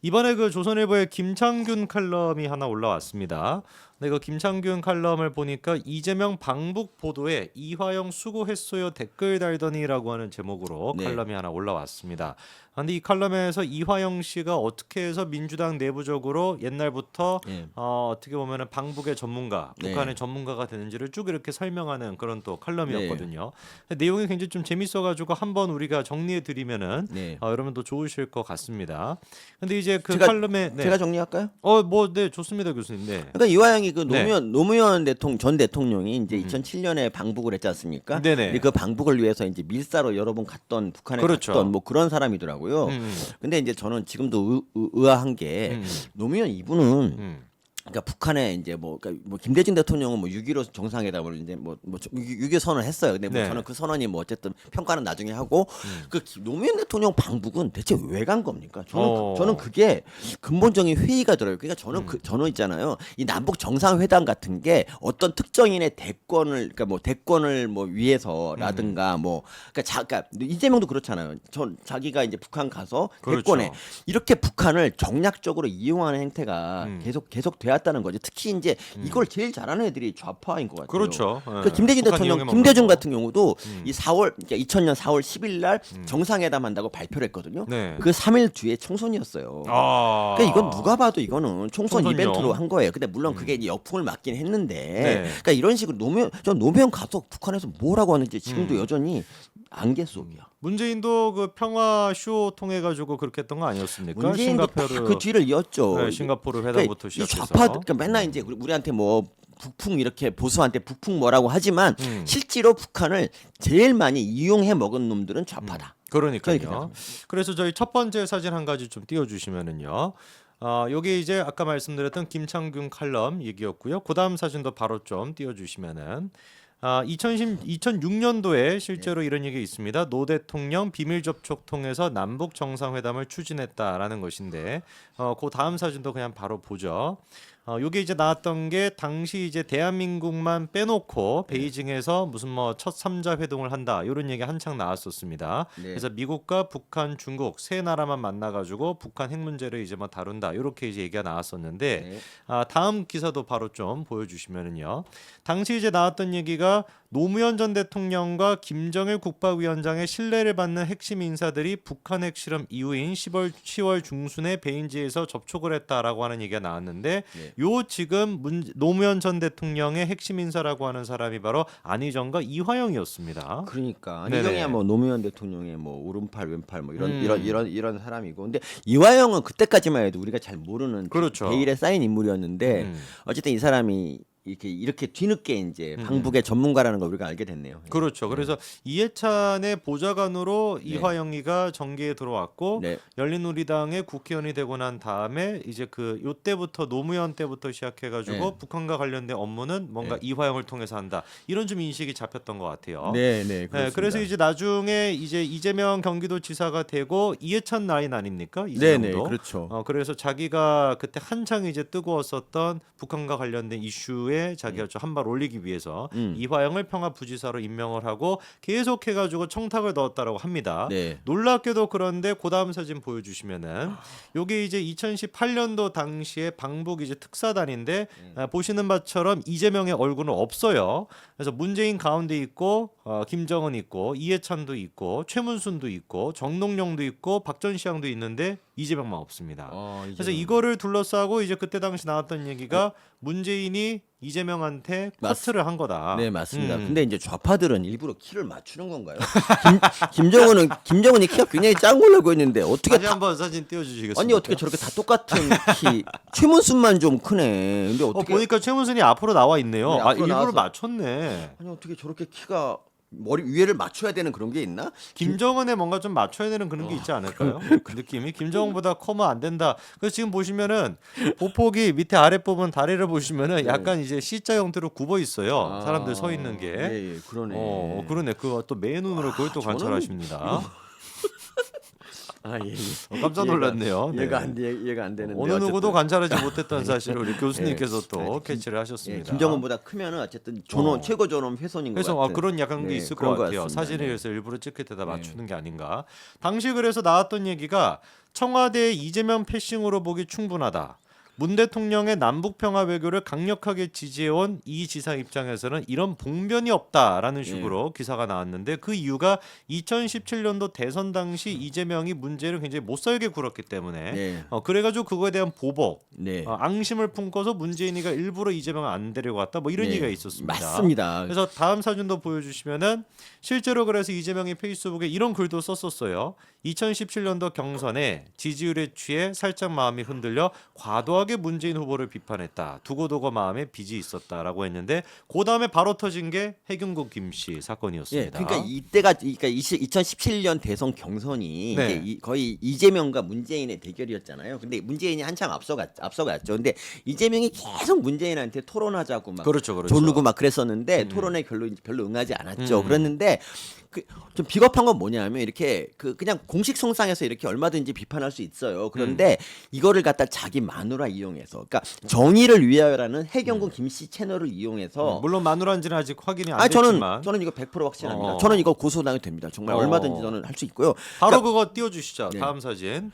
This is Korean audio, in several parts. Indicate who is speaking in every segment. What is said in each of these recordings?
Speaker 1: 이번에 그 조선일보의 김창균 칼럼이 하나 올라왔습니다. 근데 그 김창균 칼럼을 보니까 이재명 방북 보도에 이화영 수고했어요 댓글 달더니라고 하는 제목으로
Speaker 2: 네.
Speaker 1: 칼럼이 하나 올라왔습니다. 근데 이 칼럼에서 이화영 씨가 어떻게 해서 민주당 내부적으로 옛날부터
Speaker 2: 예.
Speaker 1: 어떻게 보면은 방북의 전문가,
Speaker 2: 네.
Speaker 1: 북한의 전문가가 되는지를 쭉 이렇게 설명하는 그런 또
Speaker 2: 네.
Speaker 1: 칼럼이었거든요. 근데 내용이 굉장히 좀 재밌어가지고 한번 우리가 정리해 드리면은
Speaker 2: 네.
Speaker 1: 여러분도 좋으실 것 같습니다. 근데 이제 그
Speaker 2: 제가-
Speaker 1: 칼럼에
Speaker 2: 제가 정리할까요?
Speaker 1: 네 좋습니다 교수님. 네.
Speaker 2: 그러니까 이화영이 그
Speaker 1: 네.
Speaker 2: 노무현 전 대통령이 이제 2007년에 방북을 했지 않습니까?
Speaker 1: 네네.
Speaker 2: 근데 그 방북을 위해서 이제 밀사로 여러 번 갔던 북한에
Speaker 1: 그렇죠.
Speaker 2: 갔던 뭐 그런 사람이더라고요. 근데 이제 저는 지금도 의아한 게 노무현 이분은 그러니까 북한에 이제 그러니까 김대중 대통령은 6.15 정상회담을 이제 6.25 선언을 했어요. 근데
Speaker 1: 네.
Speaker 2: 저는 그 선언이 어쨌든 평가는 나중에 하고 노무현 대통령 방북은 대체 왜 간 겁니까? 저는 그게 근본적인 회의가 들어요. 그러니까 저는 있잖아요. 이 남북 정상회담 같은 게 어떤 특정인의 대권을 위해서라든가 그러니까 이재명도 그렇잖아요. 자기가 이제 북한 가서
Speaker 1: 그렇죠.
Speaker 2: 대권에 이렇게 북한을 정략적으로 이용하는 행태가 계속 되었다는 거죠. 특히 이제 이걸 제일 잘하는 애들이 좌파인 것 같아요.
Speaker 1: 그렇죠.
Speaker 2: 그러니까 김대중
Speaker 1: 북한
Speaker 2: 대통령,
Speaker 1: 이용해
Speaker 2: 김대중
Speaker 1: 먹는 거.
Speaker 2: 같은 경우도 이 2000년 4월 10일 날 정상회담 한다고 발표를 했거든요.
Speaker 1: 네.
Speaker 2: 그 3일 뒤에 총선이었어요.
Speaker 1: 아.
Speaker 2: 그러니까 이건 누가 봐도 이거는 총선
Speaker 1: 총선용.
Speaker 2: 이벤트로 한 거예요. 근데 물론 그게 이제 역풍을 맞긴 했는데,
Speaker 1: 네.
Speaker 2: 그러니까 이런 식으로 노무현 가서 북한에서 뭐라고 하는지 지금도 여전히 안개 속이야.
Speaker 1: 문재인도 그 평화 쇼 통해 가지고 그렇게 했던 거 아니었습니까?
Speaker 2: 문재인도 딱 그 뒤를 이었죠.
Speaker 1: 네, 싱가포르
Speaker 2: 그러니까
Speaker 1: 회담부터
Speaker 2: 이
Speaker 1: 시작해서.
Speaker 2: 좌파 그러니까 맨날 이제 우리한테 북풍 이렇게 보수한테 북풍 뭐라고 하지만 실제로 북한을 제일 많이 이용해 먹은 놈들은 좌파다.
Speaker 1: 그러니까요.
Speaker 2: 그러니까요.
Speaker 1: 그래서 저희 첫 번째 사진 한 가지 좀 띄워주시면은요. 요게 이제 아까 말씀드렸던 김창균 칼럼 얘기였고요. 그 다음 사진도 바로 좀 띄워주시면은 2006년도에 실제로 이런 얘기 있습니다. 노 대통령 비밀 접촉 통해서 남북 정상회담을 추진했다라는 것인데, 그 다음 사진도 그냥 바로 보죠. 요게 이제 나왔던 게 당시 이제 대한민국만 빼놓고 베이징에서 무슨 첫 3자 회동을 한다 이런 얘기 한창 나왔었습니다.
Speaker 2: 네.
Speaker 1: 그래서 미국과 북한, 중국 세 나라만 만나가지고 북한 핵 문제를 이제 다룬다 이렇게 이제 얘기가 나왔었는데,
Speaker 2: 네.
Speaker 1: 다음 기사도 바로 좀 보여주시면은요. 당시 이제 나왔던 얘기가 노무현 전 대통령과 김정일 국방위원장의 신뢰를 받는 핵심 인사들이 북한 핵실험 이후인 10월 중순에 베인지에서 접촉을 했다라고 하는 얘기가 나왔는데,
Speaker 2: 네.
Speaker 1: 요 지금 노무현 전 대통령의 핵심 인사라고 하는 사람이 바로 안희정과 이화영이었습니다.
Speaker 2: 그러니까
Speaker 1: 네네.
Speaker 2: 안희정이야 노무현 대통령의 오른팔 왼팔 이런 사람이고, 근데 이화영은 그때까지만 해도 우리가 잘 모르는
Speaker 1: 그렇죠.
Speaker 2: 베일에 쌓인 인물이었는데 어쨌든 이 사람이 이렇게 뒤늦게 이제 방북의 전문가라는 걸 우리가 알게 됐네요.
Speaker 1: 그렇죠. 그래서 이해찬의 보좌관으로 이화영이가 정계에 들어왔고,
Speaker 2: 네.
Speaker 1: 열린우리당의 국회의원이 되고 난 다음에 이제 요때부터 노무현 때부터 시작해가지고
Speaker 2: 네.
Speaker 1: 북한과 관련된 업무는 뭔가 이화영을 통해서 한다. 이런 좀 인식이 잡혔던 것 같아요.
Speaker 2: 네,
Speaker 1: 그래서 이제 나중에 이제 이재명 경기도지사가 되고 이해찬 라인 아닙니까?
Speaker 2: 네,
Speaker 1: 이재명도.
Speaker 2: 그렇죠.
Speaker 1: 그래서 자기가 그때 한창 이제 뜨거웠었던 북한과 관련된 이슈에 자기가 좀 한 발 올리기 위해서 이화영을 평화부지사로 임명을 하고 계속해가지고 청탁을 넣었다라고 합니다.
Speaker 2: 네.
Speaker 1: 놀랍게도 그런데 그 다음 사진 보여주시면은 요게 이제 2018년도 당시에 방북 이제 특사단인데, 보시는 바처럼 이재명의 얼굴은 없어요. 그래서 문재인 가운데 있고, 김정은 있고, 이해찬도 있고, 최문순도 있고, 정동영도 있고, 박전시장도 있는데 이재명만 없습니다. 그래서 이거를 둘러싸고 이제 그때 당시 나왔던 얘기가 문재인이 이재명한테 커트를 한 거다.
Speaker 2: 네, 맞습니다. 근데 이제 좌파들은 일부러 키를 맞추는 건가요? 김정은이 키가 굉장히 작은 걸로 알고 있는데 어떻게
Speaker 1: 다시 한번 사진 띄워주시겠습니까?
Speaker 2: 아니 어떻게 저렇게 다 똑같은 키? 최문순만 좀 크네. 근데 어떻게
Speaker 1: 보니까 최문순이 앞으로 나와 있네요.
Speaker 2: 네, 앞으로
Speaker 1: 일부러
Speaker 2: 나와서.
Speaker 1: 맞췄네.
Speaker 2: 아니 어떻게 저렇게 키가 머리 위에를 맞춰야 되는 그런 게 있나?
Speaker 1: 김정은에 뭔가 좀 맞춰야 되는 그런 게 있지 않을까요? 그 느낌이 김정은보다 커면 안 된다. 그래서 지금 보시면은 보폭이 밑에 아랫 부분 다리를 보시면은 약간 이제 C자 형태로 굽어 있어요. 사람들 서 있는 게.
Speaker 2: 예, 그러네.
Speaker 1: 그러네. 그거 또 맨 눈으로 그걸 또
Speaker 2: 저는-
Speaker 1: 관찰하십니다.
Speaker 2: 아, 예, 예.
Speaker 1: 깜짝 놀랐네요. 네.
Speaker 2: 이해가 안 되는데
Speaker 1: 어느 누구도
Speaker 2: 어쨌든.
Speaker 1: 관찰하지 못했던 사실을 우리 교수님께서
Speaker 2: 예.
Speaker 1: 또
Speaker 2: 김-
Speaker 1: 캐치를
Speaker 2: 예,
Speaker 1: 하셨습니다.
Speaker 2: 김정은보다 크면은 어쨌든 존엄
Speaker 1: 어.
Speaker 2: 최고 존엄 훼손인 것
Speaker 1: 그래서
Speaker 2: 같아요.
Speaker 1: 그런 약간 게 있을 것
Speaker 2: 그런
Speaker 1: 같아요.
Speaker 2: 같습니다.
Speaker 1: 사진을
Speaker 2: 네.
Speaker 1: 그래서 일부러 찍힐 때다 맞추는 게 아닌가. 당시 그래서 나왔던 얘기가 청와대의 이재명 패싱으로 보기 충분하다. 문 대통령의 남북 평화 외교를 강력하게 지지해온 이 지사 입장에서는 이런 봉변이 없다라는 식으로 기사가 나왔는데 그 이유가 2017년도 대선 당시 이재명이 문제를 굉장히 못살게 굴었기 때문에
Speaker 2: 네.
Speaker 1: 그래가지고 그거에 대한 보복,
Speaker 2: 네.
Speaker 1: 앙심을 품고서 문재인이가 일부러 이재명을 안 데리고 왔다 뭐 이런
Speaker 2: 네.
Speaker 1: 얘기가 있었습니다.
Speaker 2: 맞습니다.
Speaker 1: 그래서 다음 사진도 보여주시면은 실제로 그래서 이재명이 페이스북에 이런 글도 썼었어요. 2017년도 경선에 지지율에 취해 살짝 마음이 흔들려 과도하게 문재인 후보를 비판했다. 두고두고 마음에 빚이 있었다라고 했는데 그 다음에 바로 터진 게 해경국 김씨
Speaker 2: 예,
Speaker 1: 사건이었습니다.
Speaker 2: 그러니까 이때가 그러니까 2017년 대선 경선이
Speaker 1: 네.
Speaker 2: 이제 거의 이재명과 문재인의 대결이었잖아요. 근데 문재인이 한참 앞서갔죠. 근데 이재명이 계속 문재인한테 토론하자고 막
Speaker 1: 그렇죠, 그렇죠.
Speaker 2: 조르고 막 그랬었는데 토론에 별로 응하지 않았죠. 그랬는데 좀 비겁한 건 뭐냐면 이렇게 그냥 공식 성상에서 이렇게 얼마든지 비판할 수 있어요. 그런데 이거를 갖다 자기 마누라 이용해서, 그러니까 정의를 위하여라는 해경군 김씨 채널을 이용해서
Speaker 1: 물론 마누라인지는 아직 확인이 안
Speaker 2: 아
Speaker 1: 됐지만
Speaker 2: 저는 이거 100% 확신합니다.
Speaker 1: 어.
Speaker 2: 저는 이거 고소당해도 됩니다. 정말 얼마든지 저는 할 수 있고요.
Speaker 1: 바로
Speaker 2: 그러니까
Speaker 1: 그거 띄워주시죠.
Speaker 2: 네.
Speaker 1: 다음 사진.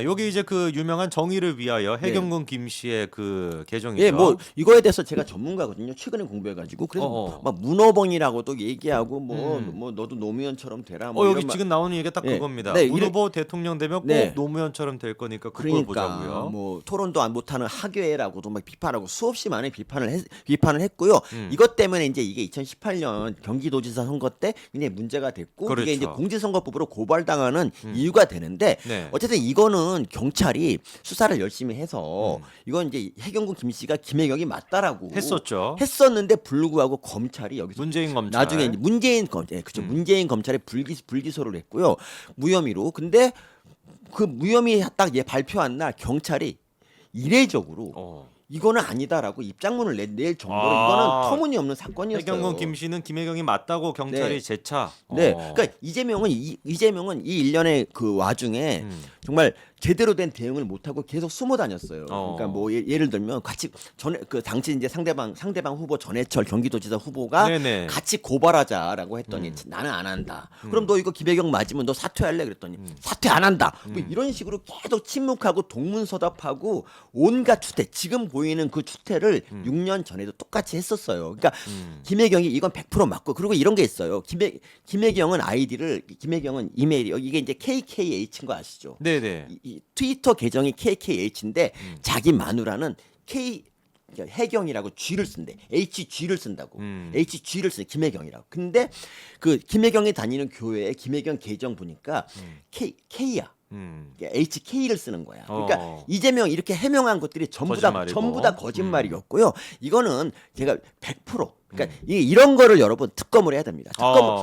Speaker 1: 여기 이제 그 유명한 정의를 위하여 해경군 김씨의 그 계정이죠.
Speaker 2: 예, 뭐 이거에 대해서 제가 전문가거든요. 최근에 공부해가지고 그래서
Speaker 1: 어어.
Speaker 2: 막 문어벙이라고도 얘기하고 뭐 너도 노무현처럼 되라. 뭐
Speaker 1: 여기
Speaker 2: 이런
Speaker 1: 지금 나오는 얘기가 딱
Speaker 2: 예.
Speaker 1: 그겁니다.
Speaker 2: 네,
Speaker 1: 문 후보 대통령 되면 꼭
Speaker 2: 네.
Speaker 1: 노무현처럼 될 거니까 그걸
Speaker 2: 그러니까
Speaker 1: 보자고요.
Speaker 2: 뭐 토론도 안 못하는 학예라고도 막 비판하고 수없이 많은 비판을 했고요. 이것 때문에 이제 이게 2018년 경기도지사 선거 때 굉장히 문제가 됐고
Speaker 1: 그렇죠.
Speaker 2: 이게 이제 공직선거법으로 고발당하는 이유가 되는데
Speaker 1: 네.
Speaker 2: 어쨌든 이거는 경찰이 수사를 열심히 해서 이건 이제 해경군 김 씨가 김혜경이 맞다라고 했었는데 불구하고 검찰이 여기서
Speaker 1: 문재인 검찰.
Speaker 2: 나중에 이제 문재인 검찰에 불기소를 했고요. 무혐의로. 근데 그 무혐의 딱 발표한 날 경찰이 이례적으로 이거는 아니다라고 입장문을 낼 정도로 이거는 터무니없는 사건이었어요.
Speaker 1: 해경군 김씨는 김혜경이 맞다고 경찰이
Speaker 2: 네.
Speaker 1: 재차.
Speaker 2: 네, 그러니까 이재명은 이 일련의 그 와중에 정말 제대로 된 대응을 못하고 계속 숨어 다녔어요. 그러니까 뭐 예를 들면 같이 당시 이제 상대방 후보 전해철 경기도지사 후보가
Speaker 1: 네네.
Speaker 2: 같이 고발하자라고 했더니 나는 안 한다. 그럼 너 이거 김혜경 맞으면 너 사퇴할래? 그랬더니 사퇴 안 한다. 뭐 이런 식으로 계속 침묵하고 동문서답하고 온갖 추태, 지금 보이는 그 추태를 6년 전에도 똑같이 했었어요. 그러니까 김혜경이 이건 100% 맞고, 그리고 이런 게 있어요. 김혜경은 이메일이 이게 이제 KKH인 거 아시죠?
Speaker 1: 네네.
Speaker 2: 이 트위터 계정이 KKH인데 자기 마누라는 해경이라고 G를 쓴대. HG를 쓴다고. HG를 쓰 김혜경이라고. 근데 그 김혜경이 다니는 교회에 김혜경 계정 보니까 K야. HK를 쓰는 거야. 그러니까 이재명 이렇게 해명한 것들이 전부 다 거짓말이었고요. 이거는 제가 100% 그러니까 이런 거를 여러분 특검을 해야 됩니다.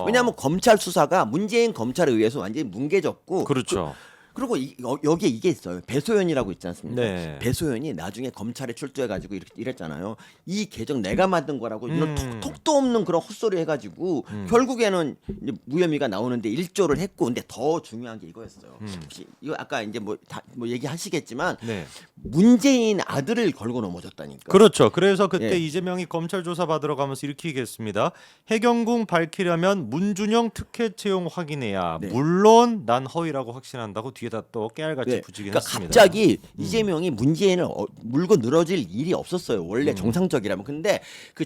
Speaker 2: 왜냐하면 검찰 수사가 문재인 검찰에 의해서 완전히 뭉개졌고,
Speaker 1: 그렇죠.
Speaker 2: 그리고 여기에 이게 있어요. 배소연이라고 있지 않습니까?
Speaker 1: 네.
Speaker 2: 배소연이 나중에 검찰에 출두해가지고 이랬잖아요. 이 계정 내가 만든 거라고 이런 톡도 없는 그런 헛소리 해가지고 결국에는 이제 무혐의가 나오는데 일조를 했고, 근데 더 중요한 게 이거였어요. 혹시 이거 아까 이제 뭐 얘기하시겠지만
Speaker 1: 네.
Speaker 2: 문재인 아들을 걸고 넘어졌다니까.
Speaker 1: 그렇죠. 그래서 그때
Speaker 2: 예.
Speaker 1: 이재명이 검찰 조사 받으러 가면서 이렇게 얘기했습니다. 해경궁 밝히려면 문준영 특혜 채용 확인해야.
Speaker 2: 네.
Speaker 1: 물론 난 허위라고 확신한다고 뒤에다 또 깨알같이
Speaker 2: 네.
Speaker 1: 붙이긴
Speaker 2: 그러니까
Speaker 1: 했습니다.
Speaker 2: 갑자기 이재명이 문재인을 물고 늘어질 일이 없었어요. 원래 정상적이라면. 근데 그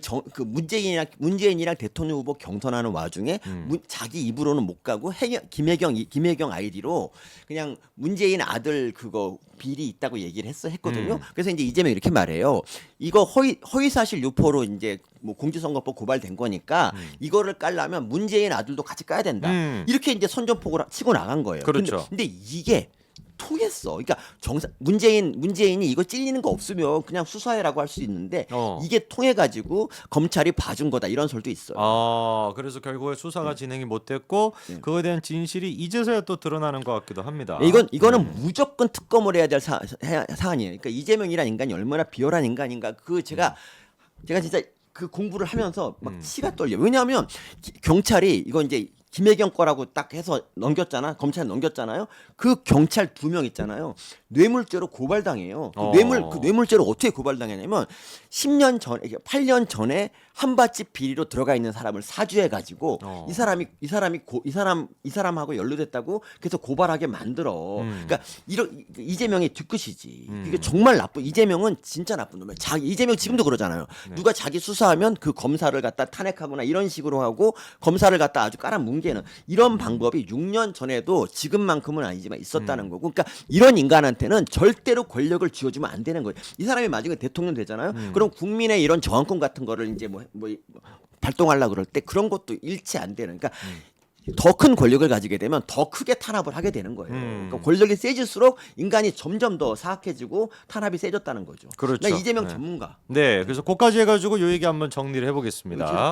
Speaker 2: 문재인이랑 대통령 후보 경선하는 와중에 자기 입으로는 못 가고 김혜경 아이디로 그냥 문재인 아들 그거 비리 있다고 얘기를 했거든요. 그래서 이제 이재명이 이렇게 말해요. 이거 허위사실 유포로 이제 뭐 공직선거법 고발된 거니까 이거를 깔려면 문재인 아들도 같이 까야 된다. 이렇게 이제 선전포고를 치고 나간 거예요.
Speaker 1: 그렇죠.
Speaker 2: 근데 이게 통했어. 그러니까 문재인이 이거 찔리는 거 없으면 그냥 수사해라고 할 수 있는데 이게 통해 가지고 검찰이 봐준 거다 이런 설도 있어요.
Speaker 1: 그래서 결국에 수사가 진행이 못 됐고 그거에 대한 진실이 이제서야 또 드러나는 것 같기도 합니다.
Speaker 2: 이거는 무조건 특검을 해야 될 사안이에요. 그러니까 이재명이란 인간이 얼마나 비열한 인간인가. 제가 진짜 그 공부를 하면서 막 치가 떨려. 왜냐하면 경찰이 이거 이제 김혜경 거라고 딱 해서 넘겼잖아. 검찰에 넘겼잖아요. 그 경찰 2명 있잖아요. 뇌물죄로 고발당해요. 그 뇌물죄로 어떻게 고발당했냐면 10년 전에 8년 전에 한밭집 비리로 들어가 있는 사람을 사주해 가지고 이 사람하고 연루됐다고 그래서 고발하게 만들어. 그러니까 이재명이 뒤끝이지. 이게 정말 나쁜 이재명은 진짜 나쁜 놈이야. 이재명 지금도 그러잖아요. 누가 자기 수사하면 그 검사를 갖다 탄핵하거나 이런 식으로 하고 검사를 갖다 아주 깔아뭉개는 이런 방법이 6년 전에도 지금만큼은 아니지만 있었다는 거고. 그러니까 이런 인간한테는 절대로 권력을 쥐어주면 안 되는 거예요. 이 사람이 나중에 대통령 되잖아요. 그럼 국민의 이런 저항권 같은 거를 이제 뭐 발동하려고 그럴 때 그런 것도 일치 안 되는. 그러니까 더 큰 권력을 가지게 되면 더 크게 탄압을 하게 되는 거예요. 그러니까 권력이 세질수록 인간이 점점 더 사악해지고 탄압이 세졌다는 거죠.
Speaker 1: 그렇죠.
Speaker 2: 나 이재명
Speaker 1: 네.
Speaker 2: 전문가.
Speaker 1: 네, 그래서 거기까지 해가지고 요 얘기 한번 정리를 해보겠습니다.